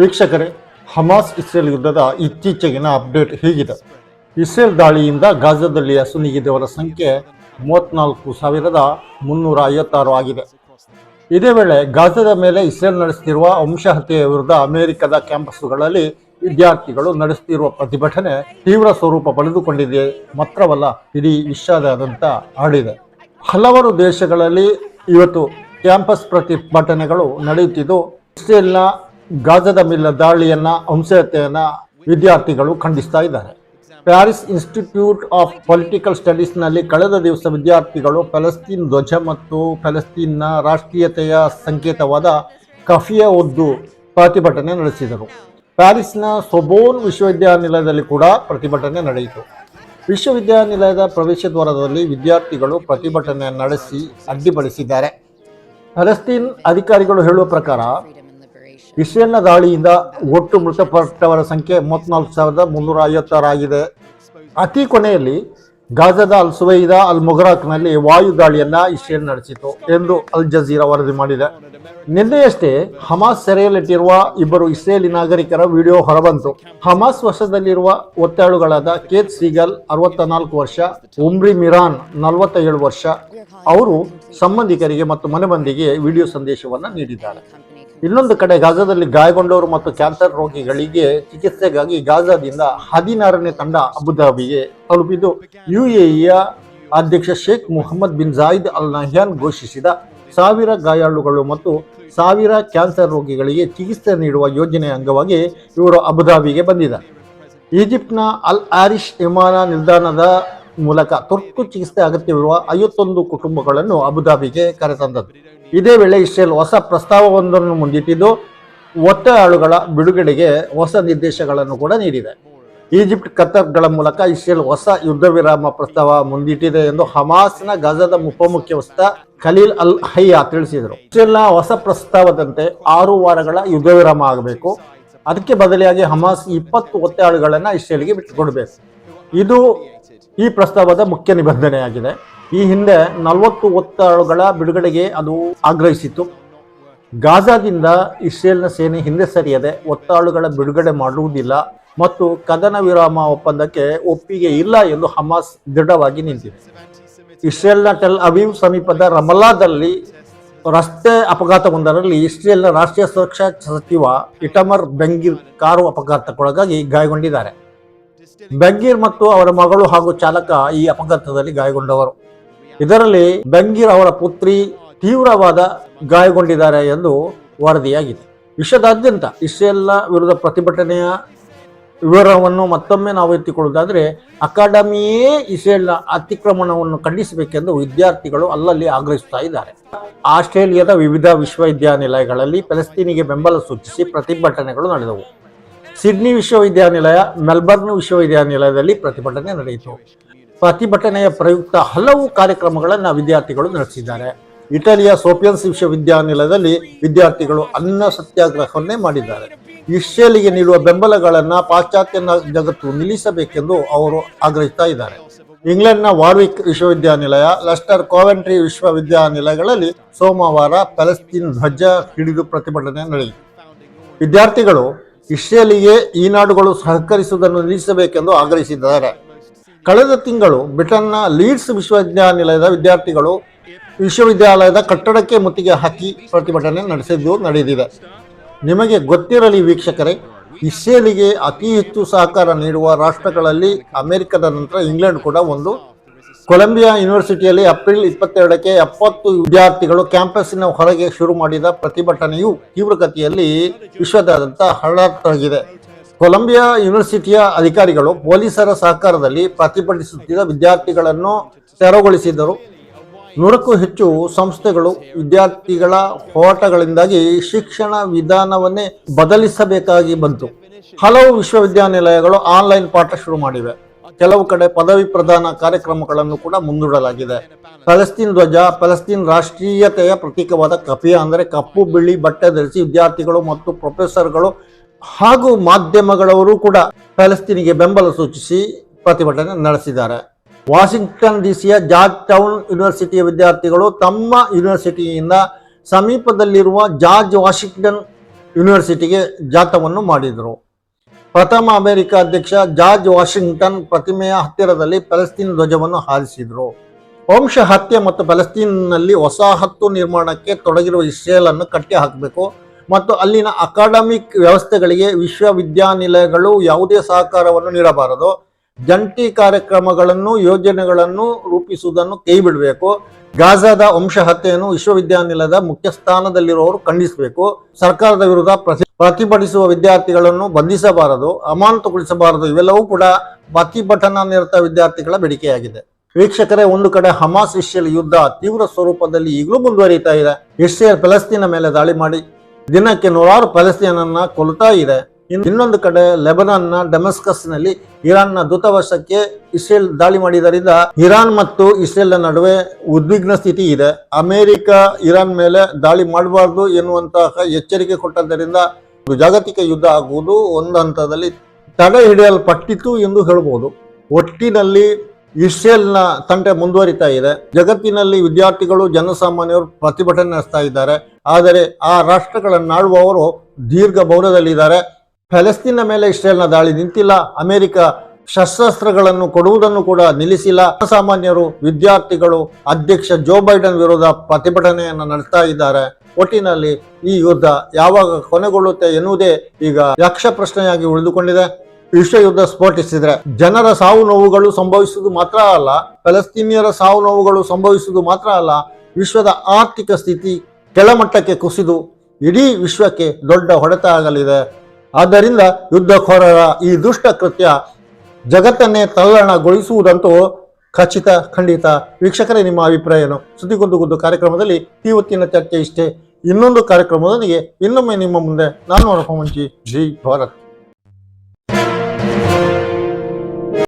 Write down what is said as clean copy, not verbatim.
ವೀಕ್ಷಕರೇ, Hamas Israel ಯುದ್ಧದ ಇತ್ತೀಚೆಗಿನ update ಹೀಗಿದೆ. ಇಸ್ರೇಲ್ ದಾಳಿಯಿಂದ ಗಾಜಾದಲ್ಲಿ ಅಸುನೀಗಿದವರ ಸಂಖ್ಯೆ 34,356 ಆಗಿದೆ. ಇದೇ ವೇಳೆ ಗಾಜಾದ ಮೇಲೆ ಇಸ್ರೇಲ್ ನಡೆಸುತ್ತಿರುವ ವಂಶಹತ್ಯೆಯ ವಿರುದ್ಧ ಅಮೆರಿಕದ ಕ್ಯಾಂಪಸ್ಗಳಲ್ಲಿ ವಿದ್ಯಾರ್ಥಿಗಳು ನಡೆಸುತ್ತಿರುವ ಪ್ರತಿಭಟನೆ ತೀವ್ರ ಸ್ವರೂಪ ಪಡೆದುಕೊಂಡಿದೆ. ಮಾತ್ರವಲ್ಲ, ಇಡೀ ವಿಶ್ವದಾದ್ಯಂತ ಹರಡಿದೆ. ಹಲವಾರು ದೇಶಗಳಲ್ಲಿ ಇವತ್ತು ಕ್ಯಾಂಪಸ್ ಪ್ರತಿಭಟನೆಗಳು ನಡೆಯುತ್ತಿದ್ದು, ಇಸ್ರೇಲ್ನ ಗಾಜಾದ ಮೇಲಿನ ದಾಳಿಯನ್ನ, ವಂಶಹತ್ಯೆಯನ್ನ ವಿದ್ಯಾರ್ಥಿಗಳು ಖಂಡಿಸ್ತಾ ಇದ್ದಾರೆ. ಪ್ಯಾರಿಸ್ ಇನ್ಸ್ಟಿಟ್ಯೂಟ್ ಆಫ್ ಪೊಲಿಟಿಕಲ್ ಸ್ಟಡೀಸ್ನಲ್ಲಿ ಕಳೆದ ದಿವಸ ವಿದ್ಯಾರ್ಥಿಗಳು ಫಲಸ್ತೀನ್ ಧ್ವಜ ಮತ್ತು ಫಲಸ್ತೀನ್ನ ರಾಷ್ಟ್ರೀಯತೆಯ ಸಂಕೇತವಾದ ಕಫಿಯ ಒದ್ದು ಪ್ರತಿಭಟನೆ ನಡೆಸಿದರು. ಪ್ಯಾರಿಸ್ನ ಸೊಬೋನ್ ವಿಶ್ವವಿದ್ಯಾನಿಲಯದಲ್ಲಿ ಕೂಡ ಪ್ರತಿಭಟನೆ ನಡೆಯಿತು. ವಿಶ್ವವಿದ್ಯಾನಿಲಯದ ಪ್ರವೇಶ ದ್ವಾರದಲ್ಲಿ ವಿದ್ಯಾರ್ಥಿಗಳು ಪ್ರತಿಭಟನೆ ನಡೆಸಿ ಅಡ್ಡಿಪಡಿಸಿದ್ದಾರೆ. ಫಲಸ್ತೀನ್ ಅಧಿಕಾರಿಗಳು ಹೇಳುವ ಪ್ರಕಾರ ಇಸ್ರೇಲ್ನ ದಾಳಿಯಿಂದ ಒಟ್ಟು ಮೃತಪಟ್ಟವರ ಸಂಖ್ಯೆ 34,356 ಆಗಿದೆ. ಅತಿ ಕೊನೆಯಲ್ಲಿ ಗಾಜಾದ ಅಲ್ ಸುವೈದಾ ಅಲ್ ಮುಗರಾಕ್ನಲ್ಲಿ ವಾಯು ದಾಳಿಯನ್ನ ಇಸ್ರೇಲ್ ನಡೆಸಿತು ಎಂದು ಅಲ್ ಜಜೀರಾ ವರದಿ ಮಾಡಿದೆ. ನಿನ್ನೆಯಷ್ಟೇ ಹಮಾಸ್ ಸೆರೆಯಲ್ಲಿಟ್ಟಿರುವ ಇಬ್ಬರು ಇಸ್ರೇಲಿ ನಾಗರಿಕರ ವಿಡಿಯೋ ಹೊರಬಂತು. ಹಮಾಸ್ ವಶದಲ್ಲಿರುವ ಒತ್ತಾಳುಗಳಾದ ಕೇತ್ ಸೀಗಲ್ 64 ವರ್ಷ, ಉಮ್ರಿ ಮಿರಾನ್ 47 ವರ್ಷ ಅವರು ಸಂಬಂಧಿಕರಿಗೆ ಮತ್ತು ಮನೆ ಮಂದಿಗೆ ವಿಡಿಯೋ ಸಂದೇಶವನ್ನು ನೀಡಿದ್ದಾರೆ. ಇನ್ನೊಂದು ಕಡೆ ಗಾಜಾದಲ್ಲಿ ಗಾಯಗೊಂಡವರು ಮತ್ತು ಕ್ಯಾನ್ಸರ್ ರೋಗಿಗಳಿಗೆ ಚಿಕಿತ್ಸೆಗಾಗಿ ಗಾಜಾದಿಂದ 16ನೇ ತಂಡ ಅಬುಧಾಬಿಗೆ ತಲುಪಿದ್ದು, ಯುಎಇಯ ಅಧ್ಯಕ್ಷ Sheikh Mohammed bin ಜಾಯಿದ್ Al Nahyan ಘೋಷಿಸಿದ 1000 ಗಾಯಾಳುಗಳು ಮತ್ತು 1000 ಕ್ಯಾನ್ಸರ್ ರೋಗಿಗಳಿಗೆ ಚಿಕಿತ್ಸೆ ನೀಡುವ ಯೋಜನೆಯ ಅಂಗವಾಗಿ ಇವರು ಅಬುಧಾಬಿಗೆ ಬಂದಿದ್ದಾರೆ. ಈಜಿಪ್ಟ್ನ ಅಲ್ ಆರಿಶ್ ವಿಮಾನ ನಿಲ್ದಾಣದ ಮೂಲಕ ತುರ್ತು ಚಿಕಿತ್ಸೆ ಅಗತ್ಯವಿರುವ 51 ಕುಟುಂಬಗಳನ್ನು ಅಬುಧಾಬಿಗೆ ಕರೆತಂದದ್ದು. ಇದೇ ವೇಳೆ ಇಸ್ರೇಲ್ ಹೊಸ ಪ್ರಸ್ತಾವವೊಂದನ್ನು ಮುಂದಿಟ್ಟಿದ್ದು, ಒತ್ತೆಯಾಳುಗಳ ಬಿಡುಗಡೆಗೆ ಹೊಸ ನಿರ್ದೇಶಗಳನ್ನು ಕೂಡ ನೀಡಿದೆ. ಈಜಿಪ್ಟ್, ಕತಾರ್ಗಳ ಮೂಲಕ ಇಸ್ರೇಲ್ ಹೊಸ ಯುದ್ಧ ವಿರಾಮ ಪ್ರಸ್ತಾವ ಮುಂದಿಟ್ಟಿದೆ ಎಂದು ಹಮಾಸ್ನ ಗಾಜಾದ ಉಪಮುಖ್ಯಸ್ಥ ಖಲೀಲ್ ಅಲ್ ಹಯ್ಯಾ ತಿಳಿಸಿದರು. ಇಸ್ರೇಲ್ನ ಹೊಸ ಪ್ರಸ್ತಾವದಂತೆ 6 ವಾರಗಳ ಯುದ್ಧ ವಿರಾಮ ಆಗಬೇಕು. ಅದಕ್ಕೆ ಬದಲಿಯಾಗಿ ಹಮಾಸ್ 20 ಒತ್ತೆಯಾಳುಗಳನ್ನು ಇಸ್ರೇಲ್ಗೆ ಬಿಟ್ಟುಕೊಡಬೇಕು. ಇದು ಈ ಪ್ರಸ್ತಾವದ ಮುಖ್ಯ ನಿಬಂಧನೆಯಾಗಿದೆ. ಈ ಹಿಂದೆ 40 ಒತ್ತೆಯಾಳುಗಳ ಬಿಡುಗಡೆಗೆ ಅದು ಆಗ್ರಹಿಸಿತ್ತು. ಗಾಜಾದಿಂದ ಇಸ್ರೇಲ್ನ ಸೇನೆ ಹಿಂದೆ ಸರಿಯದೆ ಒತ್ತೆಯಾಳುಗಳ ಬಿಡುಗಡೆ ಮಾಡುವುದಿಲ್ಲ ಮತ್ತು ಕದನ ವಿರಾಮ ಒಪ್ಪಂದಕ್ಕೆ ಒಪ್ಪಿಗೆ ಇಲ್ಲ ಎಂದು ಹಮಾಸ್ ದೃಢವಾಗಿ ನಿಂತಿದೆ. ಇಸ್ರೇಲ್ನ ಟೆಲ್ ಅವೀವ್ ಸಮೀಪದ ರಮಲ್ಲಾದಲ್ಲಿ ರಸ್ತೆ ಅಪಘಾತವೊಂದರಲ್ಲಿ ಇಸ್ರೇಲ್ನ ರಾಷ್ಟ್ರೀಯ ಸುರಕ್ಷಾ ಸಚಿವ ಇಟಮರ್ ಬೆಂಗೀರ್ ಕಾರು ಅಪಘಾತಕ್ಕೊಳಗಾಗಿ ಗಾಯಗೊಂಡಿದ್ದಾರೆ. ಬೆಂಗೀರ್ ಮತ್ತು ಅವರ ಮಗಳು ಹಾಗೂ ಚಾಲಕ ಈ ಅಪಘಾತದಲ್ಲಿ ಗಾಯಗೊಂಡವರು. ಇದರಲ್ಲಿ ಬೆಂಗೀರ್ ಅವರ ಪುತ್ರಿ ತೀವ್ರವಾದ ಗಾಯಗೊಂಡಿದ್ದಾರೆ ಎಂದು ವರದಿಯಾಗಿದೆ. ವಿಶ್ವದಾದ್ಯಂತ ಇಸ್ರೇಲ್ನ ವಿರುದ್ಧ ಪ್ರತಿಭಟನೆಯ ವಿವರವನ್ನು ಮತ್ತೊಮ್ಮೆ ನಾವು ಎತ್ತಿಕೊಳ್ಳುವುದಾದರೆ, ಅಕಾಡೆಮಿಯೇ ಇಸ್ರೇಲ್ನ ಅತಿಕ್ರಮಣವನ್ನು ಖಂಡಿಸಬೇಕೆಂದು ವಿದ್ಯಾರ್ಥಿಗಳು ಅಲ್ಲಲ್ಲಿ ಆಗ್ರಹಿಸುತ್ತಾ ಇದ್ದಾರೆ. ಆಸ್ಟ್ರೇಲಿಯಾದ ವಿವಿಧ ವಿಶ್ವವಿದ್ಯಾನಿಲಯಗಳಲ್ಲಿ ಫಲಸ್ತೀನಿಗೆ ಬೆಂಬಲ ಸೂಚಿಸಿ ಪ್ರತಿಭಟನೆಗಳು ನಡೆದವು. ಸಿಡ್ನಿ ವಿಶ್ವವಿದ್ಯಾನಿಲಯ, ಮೆಲ್ಬರ್ನ್ ವಿಶ್ವವಿದ್ಯಾನಿಲಯದಲ್ಲಿ ಪ್ರತಿಭಟನೆ ನಡೆಯಿತು. ಪ್ರತಿಭಟನೆಯ ಪ್ರಯುಕ್ತ ಹಲವು ಕಾರ್ಯಕ್ರಮಗಳನ್ನು ವಿದ್ಯಾರ್ಥಿಗಳು ನಡೆಸಿದ್ದಾರೆ. ಇಟಲಿಯ ಸೋಪಿಯನ್ಸ್ ವಿಶ್ವವಿದ್ಯಾನಿಲಯದಲ್ಲಿ ವಿದ್ಯಾರ್ಥಿಗಳು ಅನ್ನ ಸತ್ಯಾಗ್ರಹವನ್ನೇ ಮಾಡಿದ್ದಾರೆ. ಇಸ್ರೇಲಿಗೆ ನೀಡುವ ಬೆಂಬಲಗಳನ್ನು ಪಾಶ್ಚಾತ್ಯ ಜಗತ್ತು ನಿಲ್ಲಿಸಬೇಕೆಂದು ಅವರು ಆಗ್ರಹಿಸ್ತಾ ಇದ್ದಾರೆ. ಇಂಗ್ಲೆಂಡ್ನ ವಾರ್ವಿಕ್ ವಿಶ್ವವಿದ್ಯಾನಿಲಯ, ಲೆಸ್ಟರ್, ಕೋವೆಂಟ್ರಿ ವಿಶ್ವವಿದ್ಯಾನಿಲಯಗಳಲ್ಲಿ ಸೋಮವಾರ ಫಲಸ್ತೀನ್ ಧ್ವಜ ಹಿಡಿದು ಪ್ರತಿಭಟನೆ ನಡೆಯಿತು. ವಿದ್ಯಾರ್ಥಿಗಳು ಇಸ್ರೇಲಿಗೆ ಈ ನಾಡುಗಳು ಸಹಕರಿಸುವುದನ್ನು ನಿಲ್ಲಿಸಬೇಕೆಂದು ಆಗ್ರಹಿಸಿದ್ದಾರೆ. ಕಳೆದ ತಿಂಗಳು ಬ್ರಿಟನ್ನ ಲೀಡ್ಸ್ ವಿಶ್ವವಿದ್ಯಾನಿಲಯದ ವಿದ್ಯಾರ್ಥಿಗಳು ವಿಶ್ವವಿದ್ಯಾಲಯದ ಕಟ್ಟಡಕ್ಕೆ ಮುತ್ತಿಗೆ ಹಾಕಿ ಪ್ರತಿಭಟನೆ ನಡೆದಿದೆ. ನಿಮಗೆ ಗೊತ್ತಿರಲಿ ವೀಕ್ಷಕರೇ, ಇಸ್ರೇಲಿಗೆ ಅತಿ ಹೆಚ್ಚು ಸಹಕಾರ ನೀಡುವ ರಾಷ್ಟ್ರಗಳಲ್ಲಿ ಅಮೆರಿಕದ ನಂತರ ಇಂಗ್ಲೆಂಡ್ ಕೂಡ ಒಂದು. ಕೊಲಂಬಿಯಾ ಯೂನಿವರ್ಸಿಟಿಯಲ್ಲಿ ಏಪ್ರಿಲ್ 22ಕ್ಕೆ 70 ವಿದ್ಯಾರ್ಥಿಗಳು ಕ್ಯಾಂಪಸ್ಸಿನ ಹೊರಗೆ ಶುರು ಮಾಡಿದ ಪ್ರತಿಭಟನೆಯು ತೀವ್ರಗತಿಯಲ್ಲಿ ವಿಶ್ವದಾದ್ಯಂತ ಹರಡತೊಡಗಿದೆ. ಕೊಲಂಬಿಯಾ ಯೂನಿವರ್ಸಿಟಿಯ ಅಧಿಕಾರಿಗಳು ಪೊಲೀಸರ ಸಹಕಾರದಲ್ಲಿ ಪ್ರತಿಭಟಿಸುತ್ತಿದ್ದ ವಿದ್ಯಾರ್ಥಿಗಳನ್ನು ತೆರವುಗೊಳಿಸಿದರು. 100ಕ್ಕೂ ಹೆಚ್ಚು ಸಂಸ್ಥೆಗಳು ವಿದ್ಯಾರ್ಥಿಗಳ ಹೋರಾಟಗಳಿಂದಾಗಿ ಶಿಕ್ಷಣ ವಿಧಾನವನ್ನೇ ಬದಲಿಸಬೇಕಾಗಿ ಬಂತು. ಹಲವು ವಿಶ್ವವಿದ್ಯಾನಿಲಯಗಳು ಆನ್ಲೈನ್ ಪಾಠ ಶುರು ಮಾಡಿವೆ. ಕೆಲವು ಕಡೆ ಪದವಿ ಪ್ರದಾನ ಕಾರ್ಯಕ್ರಮಗಳನ್ನು ಕೂಡ ಮುಂದೂಡಲಾಗಿದೆ. ಫಲಸ್ತೀನ್ ಧ್ವಜ, ಫಲಸ್ತೀನ್ ರಾಷ್ಟ್ರೀಯತೆಯ ಪ್ರತೀಕವಾದ ಕಫಿಯಾ ಅಂದರೆ ಕಪ್ಪು ಬಿಳಿ ಬಟ್ಟೆ ಧರಿಸಿ ವಿದ್ಯಾರ್ಥಿಗಳು ಮತ್ತು ಪ್ರೊಫೆಸರ್ಗಳು ಹಾಗೂ ಮಾಧ್ಯಮಗಳವರು ಕೂಡ ಫಲಸ್ತೀನಿಗೆ ಬೆಂಬಲ ಸೂಚಿಸಿ ಪ್ರತಿಭಟನೆ ನಡೆಸಿದ್ದಾರೆ. ವಾಷಿಂಗ್ಟನ್ ಡಿಸಿಯ ಜಾರ್ಜ್ ಟೌನ್ ಯೂನಿವರ್ಸಿಟಿಯ ವಿದ್ಯಾರ್ಥಿಗಳು ತಮ್ಮ ಯೂನಿವರ್ಸಿಟಿಯಿಂದ ಸಮೀಪದಲ್ಲಿರುವ ಜಾರ್ಜ್ ವಾಷಿಂಗ್ಟನ್ ಯೂನಿವರ್ಸಿಟಿಗೆ ಜಾಥವನ್ನು ಮಾಡಿದರು. ಪ್ರಥಮ ಅಮೆರಿಕ ಅಧ್ಯಕ್ಷ ಜಾರ್ಜ್ ವಾಷಿಂಗ್ಟನ್ ಪ್ರತಿಮೆಯ ಹತ್ತಿರದಲ್ಲಿ ಪ್ಯಾಲೆಸ್ತೈನ್ ಧ್ವಜವನ್ನು ಹಾರಿಸಿದರು. ವಂಶ ಹತ್ಯೆ ಮತ್ತು ಪ್ಯಾಲೆಸ್ತೈನ್ನಲ್ಲಿ ವಸಾಹತು ನಿರ್ಮಾಣಕ್ಕೆ ತೊಡಗಿರುವ ಇಸ್ರೇಲ್ ಅನ್ನು ಕಟ್ಟಿ ಹಾಕಬೇಕು ಮತ್ತು ಅಲ್ಲಿನ ಅಕಾಡೆಮಿಕ್ ವ್ಯವಸ್ಥೆಗಳಿಗೆ ವಿಶ್ವವಿದ್ಯಾನಿಲಯಗಳು ಯಾವುದೇ ಸಹಕಾರವನ್ನು ನೀಡಬಾರದು. ಜಂಟಿ ಕಾರ್ಯಕ್ರಮಗಳನ್ನು ಯೋಜನೆಗಳನ್ನು ರೂಪಿಸುವುದನ್ನು ಕೈಬಿಡಬೇಕು. ಗಾಜಾದ ವಂಶಹತ್ಯೆಯನ್ನು ವಿಶ್ವವಿದ್ಯಾನಿಲಯದ ಮುಖ್ಯ ಸ್ಥಾನದಲ್ಲಿರುವವರು ಖಂಡಿಸಬೇಕು. ಸರ್ಕಾರದ ವಿರುದ್ಧ ಪ್ರತಿಭಟಿಸುವ ವಿದ್ಯಾರ್ಥಿಗಳನ್ನು ಬಂಧಿಸಬಾರದು, ಅಮಾನತುಗೊಳಿಸಬಾರದು. ಇವೆಲ್ಲವೂ ಕೂಡ ಪ್ರತಿಭಟನಾ ನಿರತ ವಿದ್ಯಾರ್ಥಿಗಳ ಬೇಡಿಕೆಯಾಗಿದೆ. ವೀಕ್ಷಕರೇ, ಒಂದು ಕಡೆ ಹಮಾಸ್ ಇಸ್ರೇಲ್ ಯುದ್ಧ ತೀವ್ರ ಸ್ವರೂಪದಲ್ಲಿ ಈಗಲೂ ಮುಂದುವರಿತಾ ಇದೆ. ಇಸ್ರೇಲ್ ಪ್ಯಾಲೆಸ್ತೈನ್ ಮೇಲೆ ದಾಳಿ ಮಾಡಿ ದಿನಕ್ಕೆ ನೂರಾರು ಪ್ಯಾಲೆಸ್ತೈನನ್ನ ಕೊಲ್ತಾ ಇದೆ. ಇನ್ನೊಂದು ಕಡೆ ಲೆಬನಾನ್ನ ಡಮಸ್ಕಸ್ನಲ್ಲಿ ಇರಾನ್ನ ದೂತಾವಾಸಕ್ಕೆ ಇಸ್ರೇಲ್ ದಾಳಿ ಮಾಡಿದ್ದರಿಂದ ಇರಾನ್ ಮತ್ತು ಇಸ್ರೇಲ್ ನಡುವೆ ಉದ್ವಿಗ್ನ ಸ್ಥಿತಿ ಇದೆ. ಅಮೆರಿಕ ಇರಾನ್ ಮೇಲೆ ದಾಳಿ ಮಾಡಬಾರ್ದು ಎನ್ನುವಂತಹ ಎಚ್ಚರಿಕೆ ಕೊಟ್ಟದ್ದರಿಂದ ಜಾಗತಿಕ ಯುದ್ಧ ಆಗುವುದು ಒಂದು ಹಂತದಲ್ಲಿ ತಡೆ ಹಿಡಿಯಲ್ಪಟ್ಟಿತು ಎಂದು ಹೇಳ್ಬೋದು. ಒಟ್ಟಿನಲ್ಲಿ ಇಸ್ರೇಲ್ನ ತಂಟೆ ಮುಂದುವರಿತಾ ಇದೆ. ಜಗತ್ತಿನಲ್ಲಿ ವಿದ್ಯಾರ್ಥಿಗಳು ಜನಸಾಮಾನ್ಯರು ಪ್ರತಿಭಟನೆ ನಡೆಸ್ತಾ ಇದ್ದಾರೆ. ಆದರೆ ಆ ರಾಷ್ಟ್ರಗಳನ್ನಾಳುವವರು ದೀರ್ಘ ಮೌನದಲ್ಲಿದ್ದಾರೆ. ಪ್ಯಾಲೆಸ್ತೈನ್ನ ಮೇಲೆ ಇಸ್ರೇಲ್ನ ದಾಳಿ ನಿಂತಿಲ್ಲ. ಅಮೆರಿಕ ಶಸ್ತ್ರಾಸ್ತ್ರಗಳನ್ನು ಕೊಡುವುದನ್ನು ಕೂಡ ನಿಲ್ಲಿಸಿಲ್ಲ. ಜನಸಾಮಾನ್ಯರು ವಿದ್ಯಾರ್ಥಿಗಳು ಅಧ್ಯಕ್ಷ ಜೋ ಬೈಡನ್ ವಿರುದ್ಧ ಪ್ರತಿಭಟನೆಯನ್ನು ನಡೆಸ್ತಾ ಇದ್ದಾರೆ. ಒಟ್ಟಿನಲ್ಲಿ ಈ ಯುದ್ಧ ಯಾವಾಗ ಕೊನೆಗೊಳ್ಳುತ್ತೆ ಎನ್ನುವುದೇ ಈಗ ಯಕ್ಷ ಪ್ರಶ್ನೆಯಾಗಿ ಉಳಿದುಕೊಂಡಿದೆ. ವಿಶ್ವ ಯುದ್ಧ ಸ್ಫೋಟಿಸಿದ್ರೆ ಜನರ ಸಾವು ನೋವುಗಳು ಸಂಭವಿಸುವುದು ಮಾತ್ರ ಅಲ್ಲ, ಪ್ಯಾಲೆಸ್ತೈನಿಯರ ಸಾವು ನೋವುಗಳು ಸಂಭವಿಸುವುದು ಮಾತ್ರ ಅಲ್ಲ, ವಿಶ್ವದ ಆರ್ಥಿಕ ಸ್ಥಿತಿ ಕೆಳಮಟ್ಟಕ್ಕೆ ಕುಸಿದು ಇಡೀ ವಿಶ್ವಕ್ಕೆ ದೊಡ್ಡ ಹೊಡೆತ ಆಗಲಿದೆ. ಆದ್ದರಿಂದ ಯುದ್ಧಖೋರರ ಈ ದುಷ್ಟ ಕೃತ್ಯ ಜಗತ್ತನ್ನೇ ತಲ್ಲಣಗೊಳಿಸುವುದಂತೂ ಖಚಿತ, ಖಂಡಿತ. ವೀಕ್ಷಕರೇ, ನಿಮ್ಮ ಅಭಿಪ್ರಾಯ ಏನು? ಸುದ್ದಿಗೊಂದು ಕಾರ್ಯಕ್ರಮದಲ್ಲಿ ಇವತ್ತಿನ ಚರ್ಚೆ ಇಷ್ಟೇ. ಇನ್ನೊಂದು ಕಾರ್ಯಕ್ರಮದೊಂದಿಗೆ ಇನ್ನೊಮ್ಮೆ ನಿಮ್ಮ ಮುಂದೆ ನಾನು ಹೊರಪಂಚಿ. ಜೈ ಭಾರತ್.